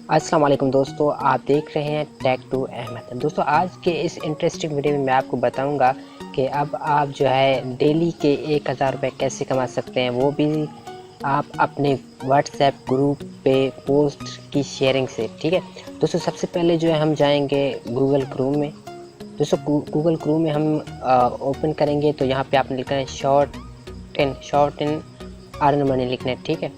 अस्सलाम वालेकुम दोस्तों, आप देख रहे हैं टेक टू अहमद। दोस्तों, आज के इस इंटरेस्टिंग वीडियो में मैं आपको बताऊंगा कि अब आप जो है डेली के 1000 रुपये कैसे कमा सकते हैं, वो भी आप अपने व्हाट्सएप ग्रुप पे पोस्ट की शेयरिंग से। ठीक है दोस्तों, सबसे पहले जो है हम जाएंगे गूगल क्रोम में। दोस्तों, गूगल क्रोम में हम ओपन करेंगे तो यहाँ पे आपने लिखना है शॉर्ट इन अर्न मनी लिखना है। ठीक है,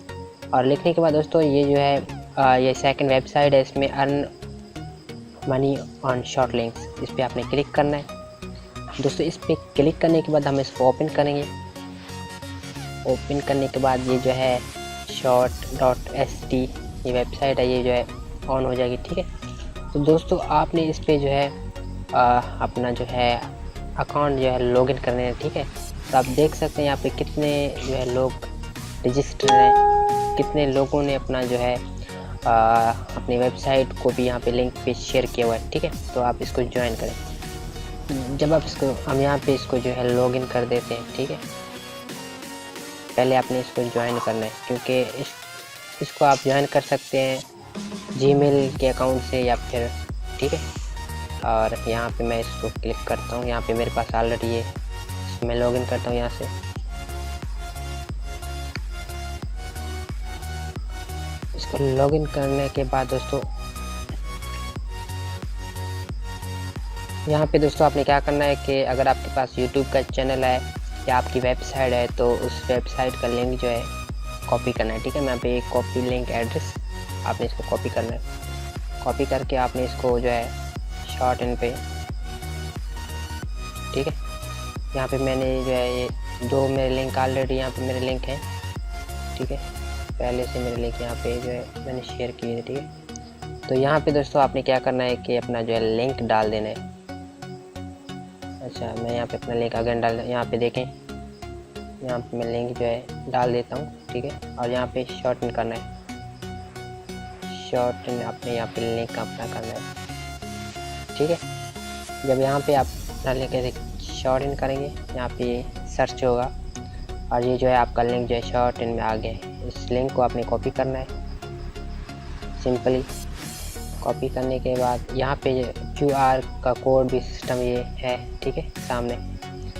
और लिखने के बाद दोस्तों ये जो है ये सेकंड वेबसाइट है, इसमें earn money on short links, इस पर आपने क्लिक करना है। दोस्तों, इस पर क्लिक करने के बाद हम इसको ओपन करेंगे। ओपन करने के बाद ये जो है short.st ये वेबसाइट है, ये जो है ऑन हो जाएगी। ठीक है, तो दोस्तों आपने इस पर जो है अपना जो है अकाउंट जो है लॉगिन करने हैं। ठीक है, तो आप देख सकते हैं यहाँ पे कितने जो है लोग रजिस्टर हैं, कितने लोगों ने अपना जो है अपनी वेबसाइट को भी यहाँ पे लिंक पे शेयर किया हुआ है। ठीक है, तो आप इसको ज्वाइन करें। जब आप इसको हम यहाँ पे इसको जो है लॉगिन कर देते हैं। ठीक है, पहले आपने इसको ज्वाइन करना है, क्योंकि इसको आप ज्वाइन कर सकते हैं जीमेल के अकाउंट से या फिर। ठीक है, और यहाँ पे मैं इसको क्लिक करता हूँ। यहाँ पे मेरे पास ऑलरेडी ये मैं लॉगिन करता हूँ यहाँ से। इसको लॉगिन करने के बाद दोस्तों यहाँ पे दोस्तों आपने क्या करना है कि अगर आपके पास यूट्यूब का चैनल है या आपकी वेबसाइट है तो उस वेबसाइट का लिंक जो है कॉपी करना है। ठीक है, मैं यहाँ पे एक कॉपी लिंक एड्रेस, आपने इसको कॉपी करना है। कॉपी करके आपने इसको जो है शॉर्ट इन पे। ठीक है, यहाँ पे मैंने जो है ये दो मेरे लिंक ऑलरेडी यहाँ पे मेरे लिंक हैं। ठीक है, पहले से मेरे लिंक यहाँ पे जो है मैंने शेयर किए थे। ठीक है, तो यहाँ पे दोस्तों आपने क्या करना है कि अपना जो है लिंक डाल देना है। अच्छा, मैं यहाँ पे अपना लिंक अगेन डाल, यहाँ पे देखें, यहाँ पे मैं लिंक जो है डाल देता हूँ। ठीक है, और यहाँ पे शॉर्ट इन करना है। शॉर्ट इन आपने यहाँ पे लिंक अपना करना है। ठीक है, जब यहाँ पे आप अपना लिंक शॉर्ट इन करेंगे, यहाँ पे सर्च होगा और ये जो है आपका लिंक जो है शॉर्ट इन में आ गया है। इस लिंक को आपने कॉपी करना है। सिंपली कॉपी करने के बाद यहाँ पे QR का कोड भी सिस्टम ये है। ठीक है, सामने,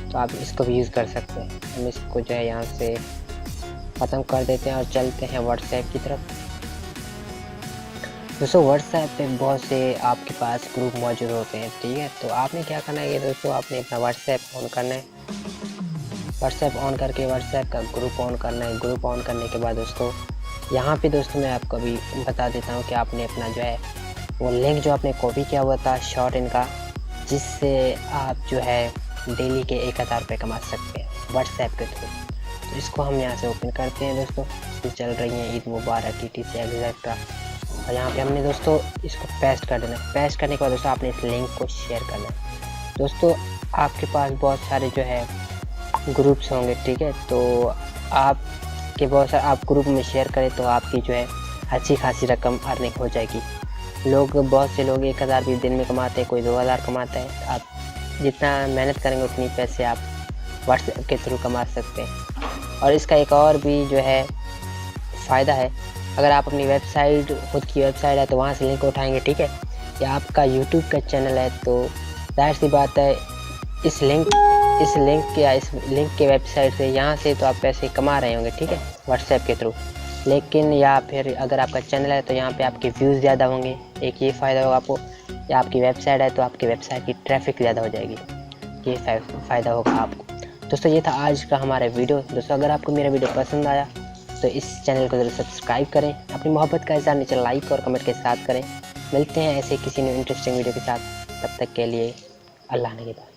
तो आप इसको भी यूज़ कर सकते हैं। हम इसको जो है यहाँ से ख़त्म कर देते हैं और चलते हैं व्हाट्सएप की तरफ। दोस्तों, व्हाट्सएप पे बहुत से आपके पास ग्रुप मौजूद होते हैं। ठीक है, तो आपने क्या करना है कि दोस्तों आपने अपना व्हाट्सएप ऑन करना है। व्हाट्सएप ऑन करके व्हाट्सएप का ग्रुप ऑन करना है। ग्रुप ऑन करने के बाद दोस्तों यहाँ पे दोस्तों मैं आपको अभी बता देता हूँ कि आपने अपना जो है वो लिंक जो आपने कॉपी किया हुआ था शॉर्ट इन का, जिससे आप जो है डेली के 1000 रुपये कमा सकते हैं व्हाट्सएप के थ्रू। तो इसको हम यहाँ से ओपन करते हैं। दोस्तों, ये चल रही है ईद मुबारक, TTC एग्जैक्ट्रा, और यहाँ पे हमने दोस्तों इसको पेस्ट कर देना है। पेस्ट करने के बाद दोस्तों आपने इस लिंक को शेयर करना है। दोस्तों, आपके पास बहुत सारे जो है ग्रुप्स होंगे। ठीक है, तो आपके बहुत सारे आप ग्रुप में शेयर करें तो आपकी जो है अच्छी खासी रकम अर्निंग हो जाएगी। बहुत से लोग 1000 भी दिन में कमाते हैं, कोई 2000 कमाता है। आप जितना मेहनत करेंगे उतनी पैसे आप व्हाट्सएप के थ्रू कमा सकते हैं। और इसका एक और भी जो है फ़ायदा है, अगर आप अपनी वेबसाइट, खुद की वेबसाइट है तो वहाँ से लिंक उठाएंगे। ठीक है, या आपका यूट्यूब का चैनल है तो जाहिर सी बात है इस लिंक के वेबसाइट से, यहाँ से तो आप पैसे कमा रहे होंगे। ठीक है, व्हाट्सएप के थ्रू। लेकिन या फिर अगर आपका चैनल है तो यहाँ पे आपके व्यूज़ ज़्यादा होंगे, एक ये फ़ायदा होगा आपको। या आपकी वेबसाइट है तो आपकी वेबसाइट की ट्रैफिक ज़्यादा हो जाएगी, ये फ़ायदा होगा आपको। दोस्तों, ये था आज का हमारा वीडियो। दोस्तों, अगर आपको मेरा वीडियो पसंद आया तो इस चैनल को ज़रूर सब्सक्राइब करें। अपनी मोहब्बत का इज़हार नीचे लाइक और कमेंट के साथ करें। मिलते हैं ऐसे किसी न्यू इंटरेस्टिंग वीडियो के साथ, तब तक के लिए अल्लाह ने के बाद।